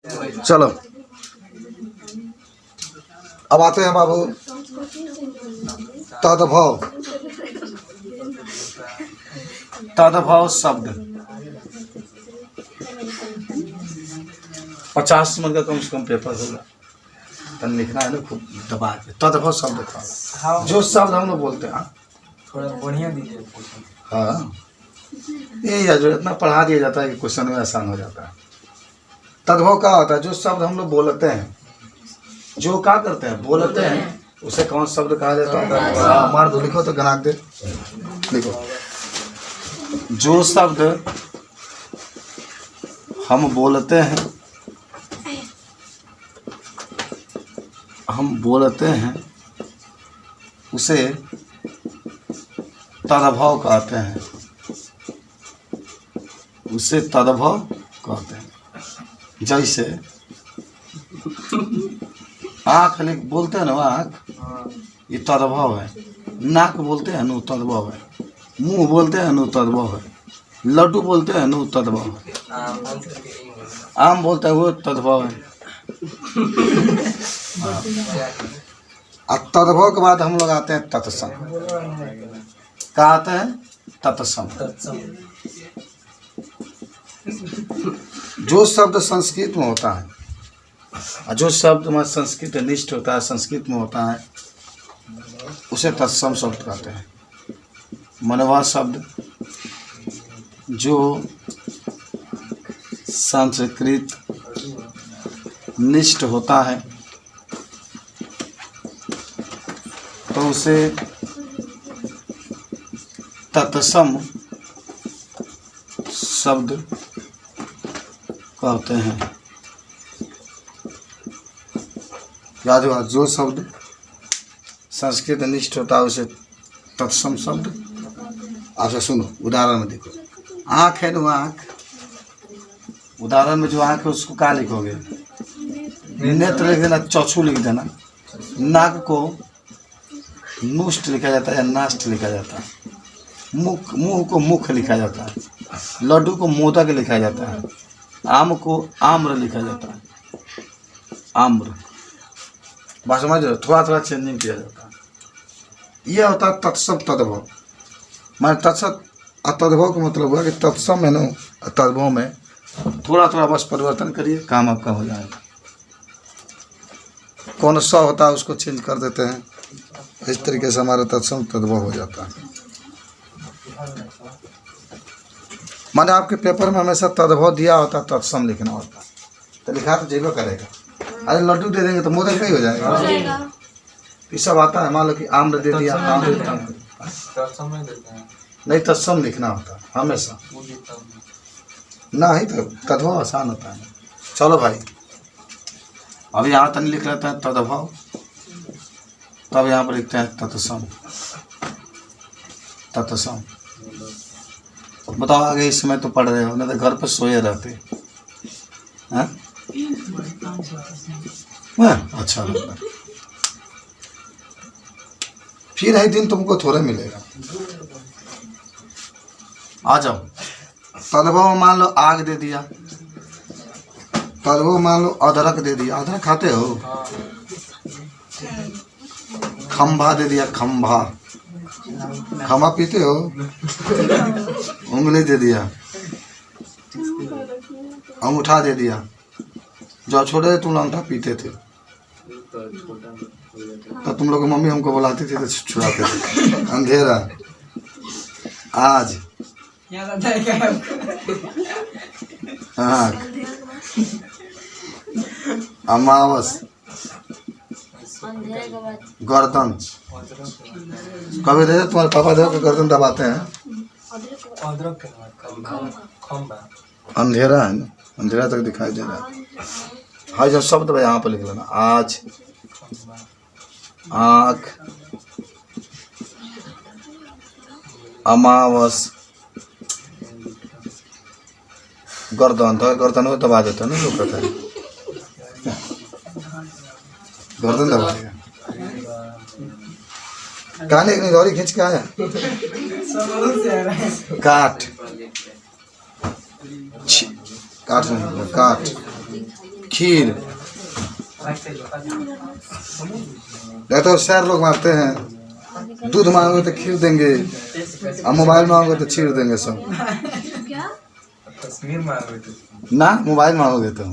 चलो अब आते हैं बाबू तद्भव। तद्भव शब्द 50 नंबर का कम से कम पेपर होगा, तन लिखना है ना खूब दबा के। तद्भव शब्द था जो शब्द हम लोग बोलते हैं। थोड़ा बढ़िया दीजिए। हाँ यही है जो इतना पढ़ा दिया जाता है कि क्वेश्चन में आसान हो जाता है। तद्भव क्या होता है? जो शब्द हम लोग बोलते हैं, जो क्या करते हैं बोलते हैं, उसे कौन शब्द कहा जाता है? हाँ मार दो, लिखो तो गना दे, लिखो। जो शब्द हम बोलते हैं, उसे तद्भव कहते हैं, उसे तद्भव कहते हैं। जैसे आँख बोलते हैं ना, आँख ये तद्भव है। नाक बोलते हैं ना, तद्भव है। मुंह बोलते हैं ना, तद्भव है। लड्डू बोलते हैं ना, तद्भव है। आम बोलते हैं वो तद्भव है। और तद्भव के बाद हम लोग आते हैं तत्सम। क्या आते हैं? तत्सम। जो शब्द संस्कृत में होता है और जो शब्द में संस्कृत निष्ठ होता है, संस्कृत में होता है, उसे तत्सम शब्द कहते हैं। मनवा शब्द जो संस्कृत निष्ठ होता है तो उसे तत्सम शब्द कहते हैं। याद हुआ? जो शब्द संस्कृत निष्ठ होता है उसे तत्सम शब्द। अच्छा सुनो, उदाहरण में देखो। आँख है ना, आँख, उदाहरण में जो आँख है उसको क्या लिखोगे? नेत्र लिख देना, चक्षु लिख देना। नाक को नुष्ट लिखा जाता है या नाष्ट लिखा जाता है। मुंह को मुख लिखा जाता है। लड्डू को मोदक लिखा जाता है। आम को आम्र लिखा जाता है, आम्र। बात समझ रहे हो? थोड़ा थोड़ा चेंजिंग किया जाता है। यह होता है तत्सम तद्भव। माने तत्सम तद्भव का मतलब हुआ कि तत्सम है ना, तद्भव में थोड़ा थोड़ा बस परिवर्तन करिए, काम आपका हो जाएगा। कौन सा होता है उसको चेंज कर देते हैं, इस तरीके से हमारा तत्सम तद्भव हो जाता है। माने आपके पेपर में हमेशा तद्भव दिया होता है, तत्सम लिखना होता है, तो लिखा तो जेबा करेगा। अरे लड्डू दे देंगे तो मोदक नहीं हो जाएगा। ये सब आता है। मान लो कि आम्र दे दिया, आम्र नहीं, तत्सम लिखना होता है हमेशा। नहीं तो तद्भव आसान होता है। चलो भाई, अब यहाँ तक लिख लेते हैं तद्भव, तब यहाँ पर लिखते हैं तत्सम। तत्सम बताओ आगे। इस समय तो पढ़ रहे हो, नहीं तो घर पर सोए रहते हैं। अच्छा लगता है। फिर एक दिन तुमको थोड़ा मिलेगा। आ जाओ। तद्भव मान लो आग दे दिया, तद्भव मान लो अदरक दे दिया। अदरक खाते हो? खंभा दे दिया, खंभा। खंभा पीते हो? उंगली दे दिया, अंगूठा दे दिया। जब छोटे थे तुम अंगूठा पीते थे तो तुम लोग मम्मी हमको बुलाती थी तो छुड़ाते थे। अंधेरा, आज, अमावस, गर्दन। कभी देखो तुम्हारे पापा देखो गर्दन दबाते हैं। अंधेरा है ना, अंधेरा तक दिखाई दे रहा है। हाँ जब शब्द यहाँ पर लिख लेना। आज, आँख, अमावस, गर्दन। तो गर्दन को दबा देता है ना, लोग कहते हैं गर्दन दबा देगा। काने की गौरी खींच के आया। काट, काट नहीं, काट, खीर। या तो शहर लोग मारते हैं, दूध मांगोगे तो खीर देंगे, और मोबाइल मांगोगे तो खीर देंगे सब। कश्मीर में आ गए थे। ना मोबाइल मांगोगे तो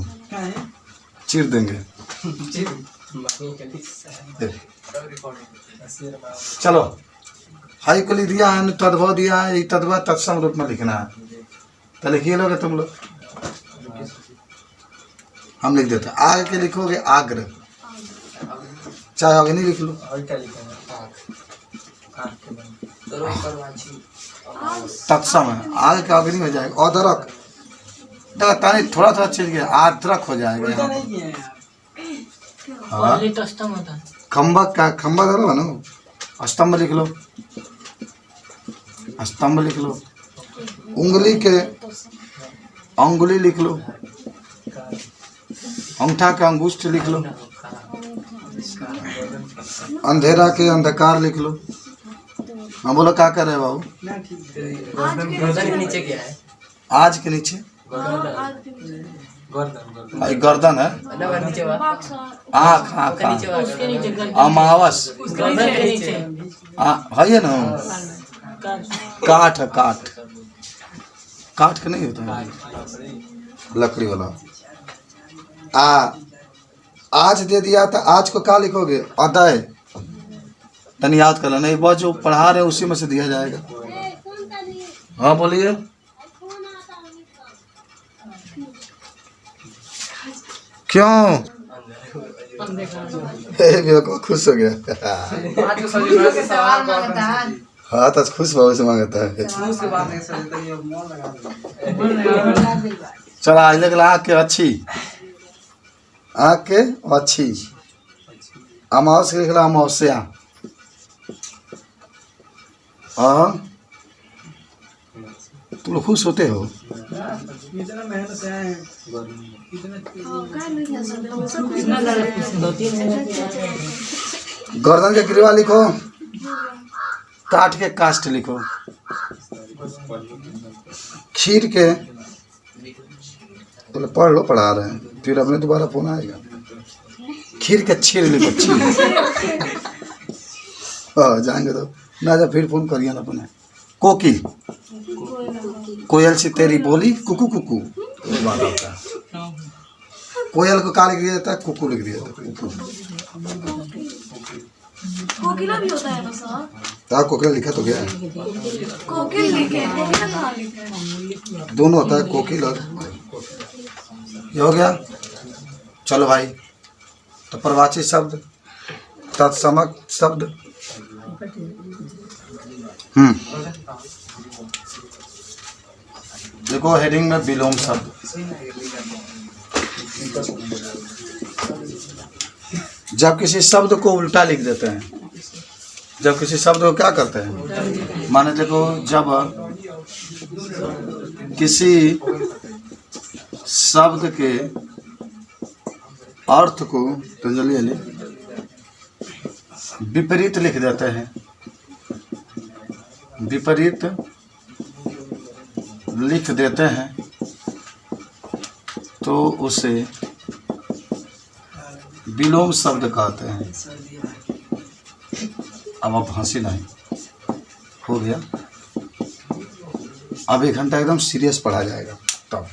चीर देंगे। चलो हाई को लिख दिया है, तद्भव दिया है, तद्भव तत्सम रूप में लिखना है। तो लिखिए लोगे तुम लोग, हम लिख देते हैं। आग के लिखोगे आग्र, चाहे अग्नि लिख लो। और क्या लिखा है? आग के बन। तत्सम है, आग का अग्नि हो जाएगा। अदरक देखो तानी थोड़ा थोड़ा चीज गया, अदरक हो जाएगा यहाँ पर। हाँ खम्बा का खम्बा करो ना, स्तंभ लिख लो, स्तंभ लिख लो। उंगली के अंगुली लिख लो, अंगूठा के अंगुष्ठ लिख लो, अंधेरा के अंधकार लिख लो। हाँ बोलो क्या कर रहे हो बाबू? गर्दन के नीचे क्या है? आज के नीचे गर्दन गर्दन है, नीचे आँख आँख अमावस है ना, काठ है काठ, काठ का नहीं होता है लकड़ी वाला। आज दे दिया था, आज को क्या लिखोगे? अदय। तनी याद कर लेना, एक बार जो पढ़ा रहे उसी में से दिया जाएगा। हाँ बोलिए। क्यों? खुश हो गया। हाँ तो खुश भाव से मांगता है। चलो आज लग आँख के अच्छी, आँख के अच्छी। अमावस के लिखला अमावस्या। हाँ तुम लोग खुश होते हो? गर्दन के गिरवा लिखो, काठ के काष्ठ लिखो, खीर के तो पढ़ लो, पढ़ा रहे हैं फिर अपने दोबारा फोन आएगा। खीर के छीर लिखो, छीर। जाएंगे तो ना जा, फिर फोन करिए ना अपने। कोकिल, कोयल से तेरी बोली कुकू कुकू, ये बात होता है। कोयल को क्या लिख दिया जाता है? कुकू लिख दिया जाता है, कुकू। कोकिला भी होता है बस। हाँ कोकिला लिखा तो गया है, कोकिल लिखे, कोकिला कहाँ लिखा है? दोनों होता है, कोकिल और ये हो गया। चलो भाई, तो प्रवाची शब्द, तत्समक शब्द, देखो हेडिंग में विलोम शब्द। जब किसी शब्द को उल्टा लिख देते हैं, जब किसी शब्द को क्या करते हैं, माने देखो जब किसी शब्द के अर्थ को तो जल्दी विपरीत लिख देते हैं, विपरीत लिख देते हैं तो उसे विलोम शब्द कहते हैं। अब हंसी नहीं, हो गया। अब 1 घंटा एकदम सीरियस पढ़ा जाएगा। तब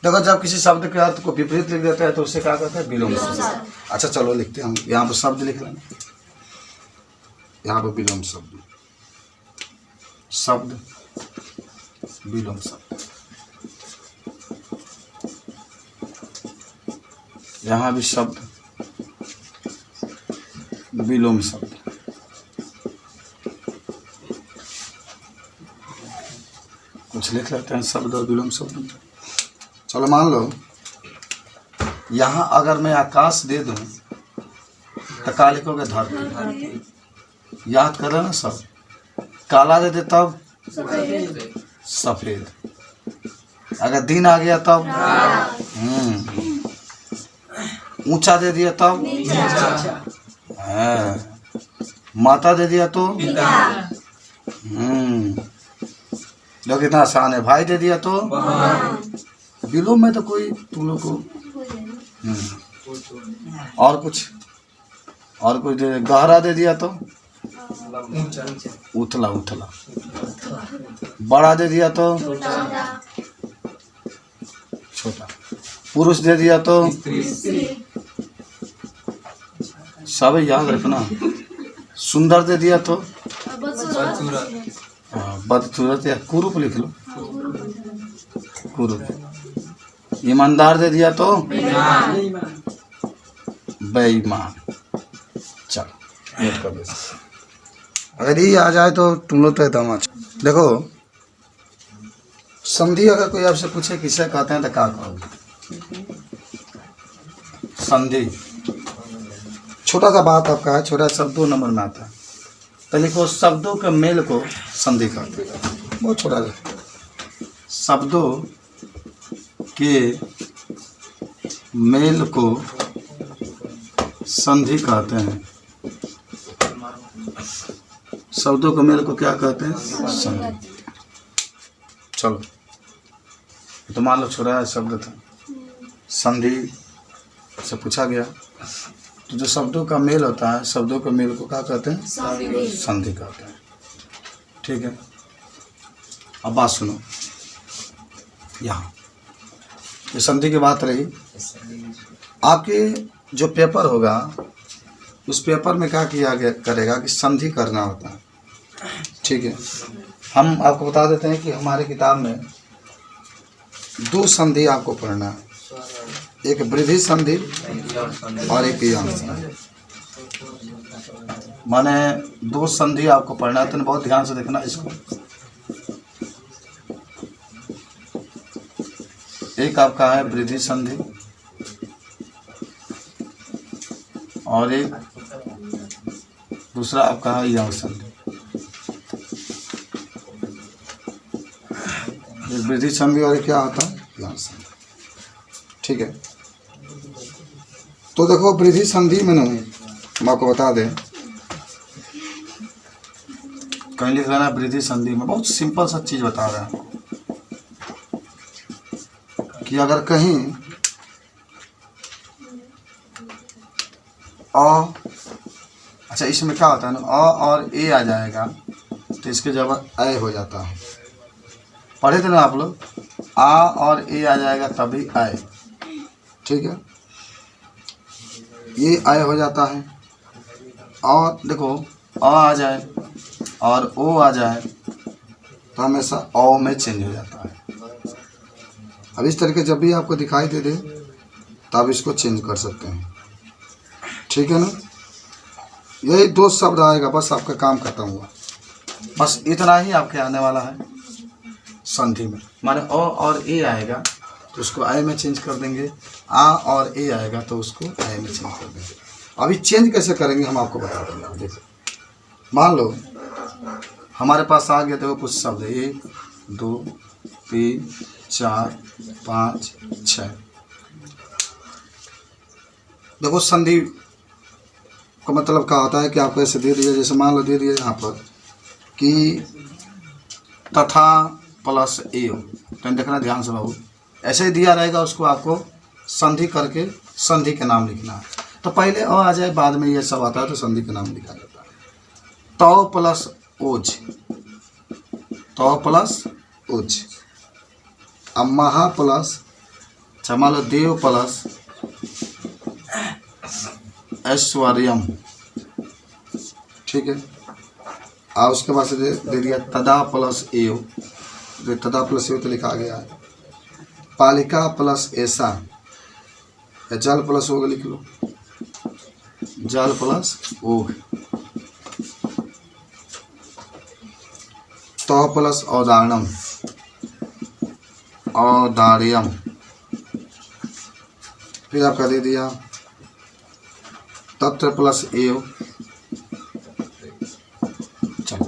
देखो जब किसी शब्द के अर्थ को विपरीत लिख देता है तो उससे क्या कहते हैं? विलोम शब्द। अच्छा चलो लिखते हैं, यहाँ पर शब्द लिख लेना, यहाँ पर विलोम शब्द, शब्द विलोम शब्द। यहाँ भी शब्द विलोम शब्द। कुछ लिख लेते हैं शब्द और विलोम शब्द। चलो मान लो यहाँ अगर मैं आकाश दे दूं तो क्या लिखोगे? धरती। याद कर रहे ना सब। काला दे दे तब सफेद। अगर दिन आ गया तब ऊंचा दे दिया तब माता दे दिया तो लोग इतना आसान है। भाई दे दिया तो विलोम में तो कोई तुम लोग को और कुछ दे, गहरा दे दिया तो ऊंचा उथला उथला, बड़ा दे दिया तो छोटा, पुरुष दे दिया तो सब याद रखना, सुंदर दे दिया तो बदसूरत या कुरूप लिख लो, कुरूप, ईमानदार दे दिया तो बेईमान। चलो नोट कर दो, अगर ये आ जाए तो तुम लोग तो एकदम अच्छा। देखो संधि अगर कोई आपसे पूछे किसे कहते हैं तो क्या कहोगे? संधि छोटा सा बात आपका है, छोटा शब्द 2 नंबर में आता है, तो लिखो शब्दों के मेल को संधि कहते हैं। बहुत छोटा सा, शब्दों के मेल को संधि कहते हैं। शब्दों के मेल को क्या कहते हैं? संधि। चलो तो मान लो छोटा शब्द था, संधि से पूछा गया, तो जो शब्दों का मेल होता है, शब्दों के मेल को क्या कहते हैं? संधि कहते हैं। ठीक है, अब बात सुनो, यहाँ ये संधि की बात रही। आपके जो पेपर होगा उस पेपर में क्या किया गया करेगा कि संधि करना होता है। ठीक है, हम आपको बता देते हैं कि हमारे किताब में 2 संधि आपको पढ़ना है, एक वृद्धि संधि और एक यंग संधि। माने 2 संधि आपको पढ़ना है, तो बहुत ध्यान से देखना इसको। एक आपका है वृद्धि संधि और एक दूसरा आपका है यंग संधि। एक वृद्धि संधि और क्या होता है? यंग संधि। ठीक है, तो देखो वृद्धि संधि में नहीं, हम आपको बता दें, कहीं लिख लेना वृद्धि संधि में, बहुत सिंपल सा चीज़ बता रहे हैं कि अगर कहीं अच्छा इसमें क्या होता है ना, और ए आ जाएगा तो इसके जगह ए हो जाता है। पढ़े थे ना आप लोग, आ और ए आ जाएगा तभी आए। ठीक है, ये आए हो जाता है। और देखो आ जाए और ओ आ जाए तो हमेशा ओ में चेंज हो जाता है। अब इस तरीके जब भी आपको दिखाई दे दे तब इसको चेंज कर सकते हैं। ठीक है ना, यही 2 शब्द आएगा, बस आपका काम खत्म हुआ। बस इतना ही आपके आने वाला है संधि में। माने ओ और ए आएगा तो उसको आई में चेंज कर देंगे, आ और ए आएगा तो उसको आई में चेंज कर देंगे। अभी चेंज कैसे करेंगे हम आपको बता देंगे। देखो मान लो हमारे पास आ गया, देखो कुछ शब्द 1 2 3 4 5 6। देखो संधि का मतलब क्या होता है कि आपको ऐसे दे दिया, जैसे मान लो दे दिया यहाँ पर कि तथा प्लस ए हो, तो देखना ध्यान से बाबू, ऐसे ही दिया रहेगा, उसको आपको संधि करके संधि के नाम लिखना है। तो पहले अ आ जाए, बाद में ये सब आता है तो संधि के नाम लिखा जाता है। तो प्लस ओज, तो प्लस ओज, अब महा प्लस मान लो देव प्लस ऐश्वर्यम। ठीक है, और उसके बाद से दे दिया तदा प्लस एव, जो तदा प्लस एव तो लिखा गया है। पालिका प्लस ऐसा, या जल प्लस ओग लिख लो, जल प्लस ओग। तो प्लस औदारणम, औदार्यम। फिर आपका दे दिया तत्र प्लस एव। चलो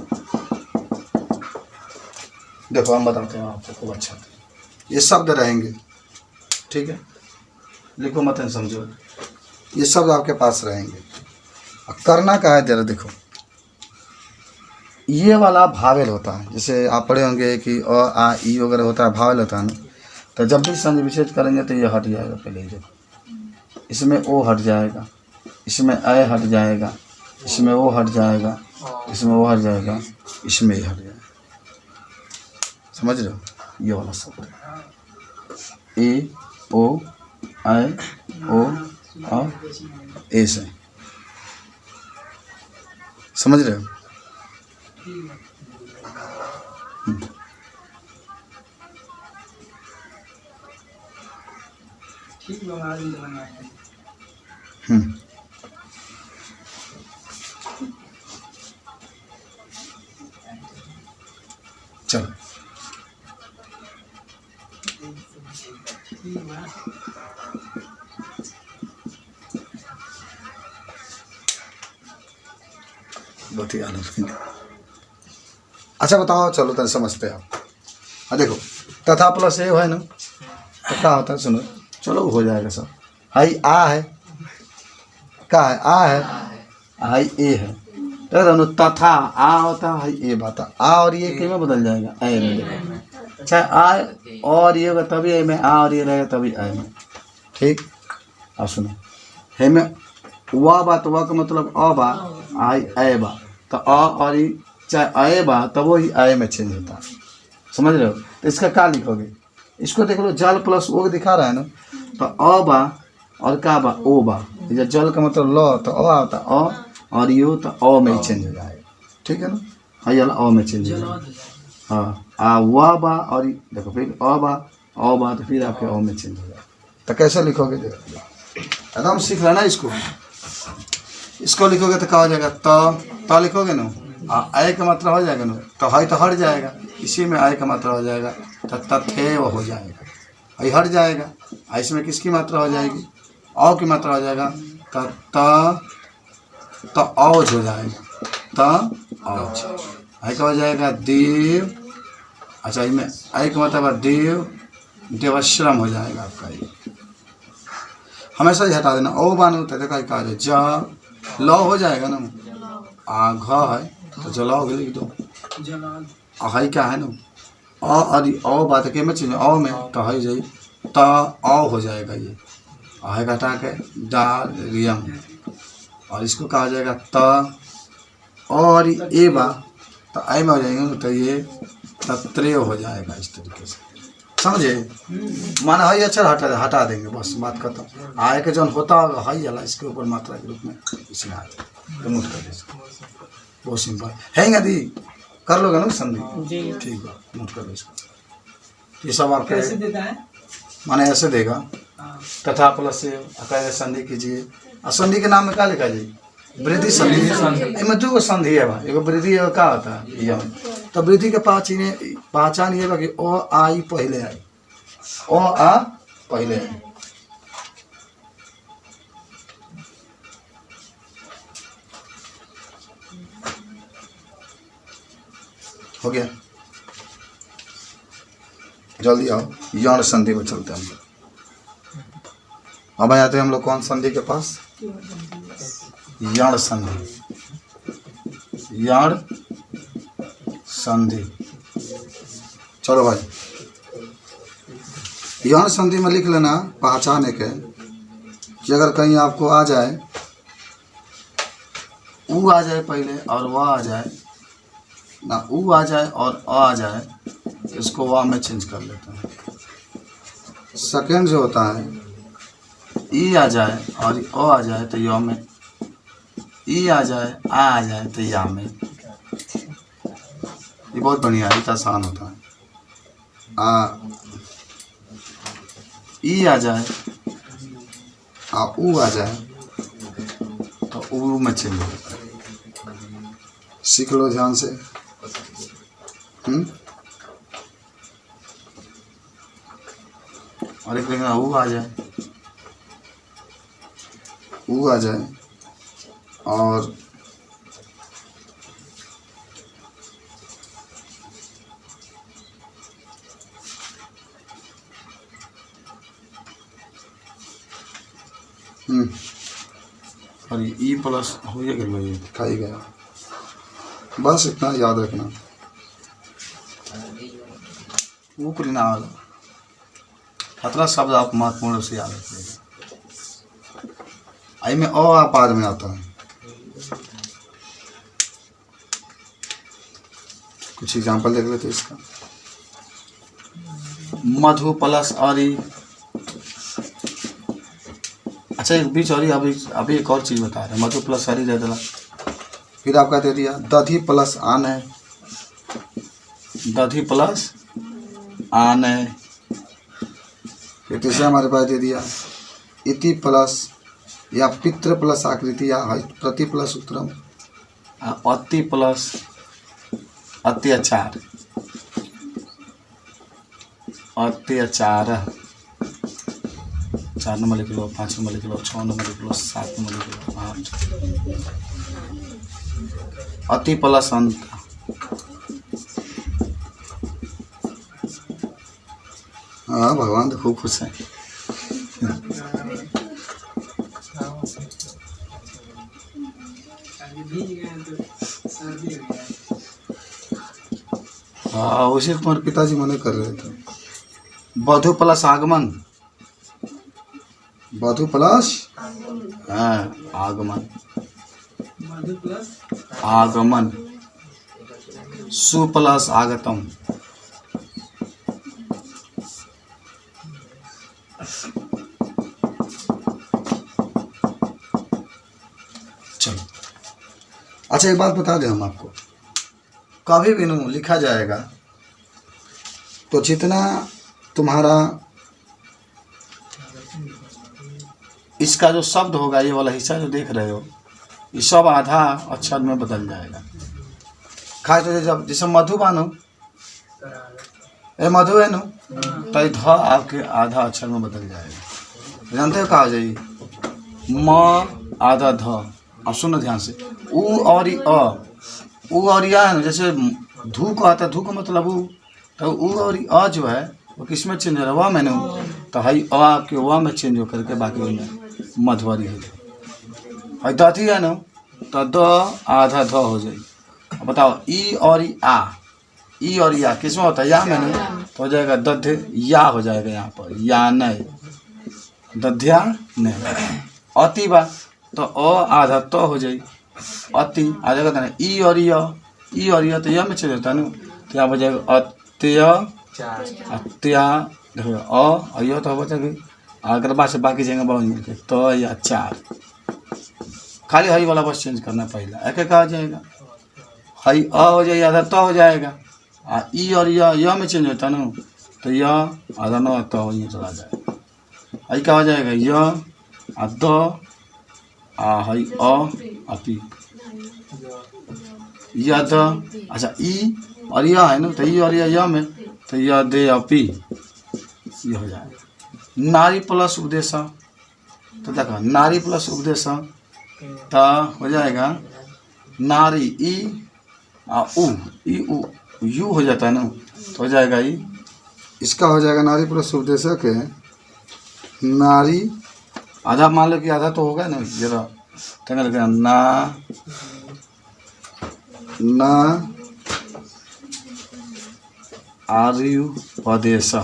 देखो हम बताते हैं आपको खूब अच्छा, ये शब्द रहेंगे। ठीक है, लिखो मत समझो, ये शब्द आपके पास रहेंगे। अब करना क्या है जरा देखो, ये वाला भावेल होता है, जैसे आप पढ़े होंगे कि अ आ ई वगैरह होता है, भावेल होता है ना। तो जब भी संधि विच्छेद करेंगे तो ये हट जाएगा। पहले ही देखो इसमें ओ हट जाएगा, इसमें ए हट जाएगा, इसमें ओ हट जाएगा, इसमें ओ हट जाएगा, इसमें ए हट जाएगा। समझ रहे हो? ये वाला शब्द ए ओ ए ओ और ए से। समझ रहे हो? चलो बहुत ही आनंद। अच्छा बताओ, चलो तब समझते हैं आप। हाँ देखो, तथा प्लस ए है ना, तो क्या होता है? सुनो, चलो हो जाएगा सब। हाई आ है, क्या है? आ है, हाई ए है, तो तथा आ होता है, हाई ए बाता आ और ये के में बदल जाएगा, ए में। देखो अच्छा, आ और ये होगा तभी ए में, आ और ये रहेगा तभी ए में। ठीक। अब सुनो, हे में वह बात, वह का मतलब अ बा, आई ए बा, तो अ और ये चाहे ए बा तब वो ही ए में चेंज होता है। समझ रहे हो? तो इसका क्या लिखोगे? इसको देख लो, जल प्लस ओ दिखा रहा है ना, तो अ बा और का बा, ओ बा। जब जल का मतलब ल तो अ आता, अ और यू तो अ में ही चेंज हो जाएगा। ठीक है ना? हाँ, ये अ में चेंज हो जाएगा। हाँ, आ वह बा और देखो फिर अ बा तो फिर आपके अ में चेंज हो जाएगा। तो कैसे लिखोगे? देखो एकदम सीख लेना इसको। इसको लिखोगे तो क्या हो जाएगा? तो लिखोगे ना, आय का मात्रा हो जाएगा ना, तो है तो हट जाएगा, इसी में आय का मात्रा हो जाएगा, तो तथे वो हो जाएगा, आई हट जाएगा। इसमें किसकी मात्रा हो जाएगी? औ की मात्रा हो जाएगा, तो औज हो जाएगा, औज। आय का हो जाएगा देव। अच्छा, इसमें आय का मतलब है देव, देवश्रम हो जाएगा आपका। ये हमेशा ही हटा देना। ओ बानो तो देखा कहा जाए जा, ल हो जाएगा ना, आ घ है तो जलाओ लिख दो। है क्या है ना, अ बात के में चीज अ में तो है जाई, तो अ हो जाएगा। ये है घटा के डारियम, और इसको कहा जाएगा त और ए बा तो आई में हो जाएगा, तो ये तत्रेय हो जाएगा। इस तरीके से समझे? माना है अक्षर हटा देंगे, बस बात खत्म। आय के जौन होता होगा है अला, इसके ऊपर मात्रा के रूप में इसमें आ जाएगा। नोट कर दीजिए, बहुत सिंपल है। यदि कर लोगे ना संधि, ठीक है, नोट कर लो इसको। ये सब आप कैसे देता है? माने ऐसे देगा, तथा प्लस से कैसे संधि कीजिए। और संधि के नाम में क्या लिखा जाए? वृद्धि संधि। इनमें दो संधि है, एगो वृद्धि है, क्या होता है यम। तो वृद्धि के पहचान ये कि ओ आई पहले आई, ओ आ पहले आई। हो गया? जल्दी आओ, यौन संधि में चलते हैं हम लोग। अब आते हैं हम लोग कौन संधि के पास? यण संधि। यण संधि। चलो भाई, यण संधि में लिख लेना, पहचान एक है कि अगर कहीं आपको आ जाए, ऊ आ जाए पहले और वह आ जाए ना, ऊ आ जाए और अ आ जाए, इसको वाह में चेंज कर लेते हैं। सेकेंड जो होता है, ई आ जाए और ओ आ जाए तो यो में, ई आ जाए आ जाए तो या में। ये बहुत बढ़िया है, आसान होता है। ई आ जाए ऊ आ जाए तो ऊ में चेंज हो जाता है। सीख लो ध्यान से। और एक लेकिन ऊ आ जाए, ऊ आ जाए और और ई प्लस हो गया, भाई खाई गया। बस इतना याद रखना। ऊपर ना खतरा शब्द आप महत्वपूर्ण रूप से याद रखिएगा। आई में अ आपाद में आता है। कुछ एग्जाम्पल देख लेते इसका। मधु प्लस अरी। अच्छा एक बीच और अभी एक और चीज़ बता रहे हैं। मधु प्लस अरी दे दिला, फिर आपका दे दिया दधी प्लस आन है, दधी प्लस आन है। फिर तीसरा हमारे पास दे दिया इति प्लस या पितृ प्लस आकृति या प्रति प्लस उत्तरम, अति प्लस अत्याचार, अत्याचार। 4 नंबर लिख लो, 5 नंबर लिख लो, 6 नंबर लिख लो, 7 नंबर लिख लो, 8। अति प्लस अंत। हाँ भगवान तो खूब खुश है। हाँ उसी तुम्हारे पिताजी मने कर रहे थे। वधु प्लस आगमन, वधु प्लस आगमन, आगमन। सु प्लस आगतम, चलो। अच्छा एक बात बता दें हम आपको, कभी भी नो लिखा जाएगा तो जितना तुम्हारा इसका जो शब्द होगा, ये वाला हिस्सा जो देख रहे हो, ये सब आधा अक्षर में बदल जाएगा। खास तौर से जब जैसे मधु बानो ए मधु है नो, तो ध आपके आधा अक्षर में बदल जाएगा। जानते हो कहा जाइए म आधा ध। अब सुनो ध्यान से, उ और अ, उ और या है ना, जैसे धू को आता है, धू का मतलब उ, तो उ और अ जो है वो किस में चेंज हो रहा है, व मैंने तो हई अ आपके व में चेंज हो करके बाकी में मधुवरी है। और दधी है ना, तो द आधा ध हो जाए। अब बताओ ई और आ, ई और या किस में होता है, या मैंने तो हो जाएगा दध या हो जाएगा यहाँ पर, या नहीं दध्या नहीं। अति बा तो अ आधा तो हो जाए, अति आ जाएगा ना। ई और य तो यह में चले जाता है ना, तो यहाँ हो जाएगा अत्य अत्या। देखो अ य तो हो जाएगा, अगर बात से बाकी जगह बहुत तो या चार, खाली हई वाला बस चेंज करना पहला, एक एक आ जाएगा। हई अ हो जाएगा आधा तो हो जाएगा, आ ई और य में चेंज होता है ना, तो य आधा न तो ये चला जाएगा। हई क्या हो जाएगा, य आ द आ हई अपी यद। अच्छा ई और यह है ना, तो ई और यह में तो यह दे अपी, ये हो जाएगा। नारी प्लस उपदेश, तो देखो नारी प्लस उपदेश तो हो जाएगा नारी ई आ उ, ई उ यू हो जाता है ना, तो हो जाएगा ई, इसका हो जाएगा नारी प्लस उपदेश के नारी आधा मान लो कि आधा तो होगा ना, जरा तंगल के ना आर्यु पदेश,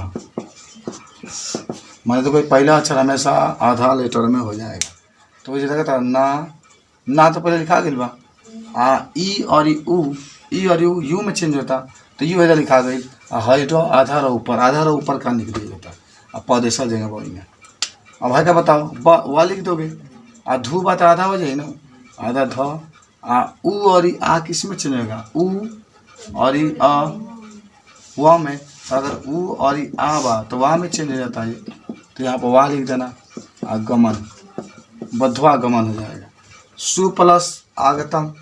माने तो कोई पहला अक्षर हमेशा आधा लेटर में हो जाएगा। तो वही जगह ना तो पहले लिखा गया बा, आ ई और उ, ई और यू में चेंज होता, तो यू इधर लिखा गई, हाइट आधा रो ऊपर का निकल जाता, अब पदेशा जगह वही में। अब है क्या बताओ, वा लिख दोगे, आ धू बात आधा हो जाए ना, आधा ध। आ उ और आ किस में चेंज होगा, उ और अ व में, तो अगर उ और आ बा तो वाह में चेंज हो जाता है, तो यहाँ पर वाह लिख देना, आगमन बधवा गमन हो जाएगा। सु प्लस आगतम,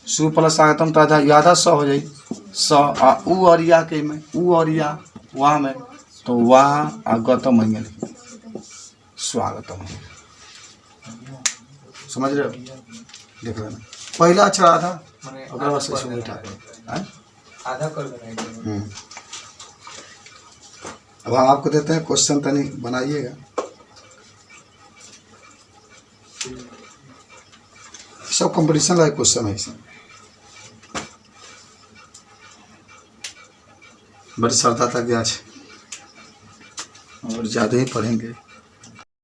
सु प्लस आगतम तो आधा स हो जाए, स आ उ और या के में, उ और या वाह में, तो वाह आगतम होंगे, स्वागतम। समझ रहे हो, देख लेना पहला अक्षर आधा, अगर बस इसमें उठा आधा कर देना। अब हम आपको देते हैं क्वेश्चन, तनी बनाइएगा। सब कंपटीशन लाइक क्वेश्चन है, इसमें बड़ी श्रद्धा तक आज और ज़्यादा ही पढ़ेंगे।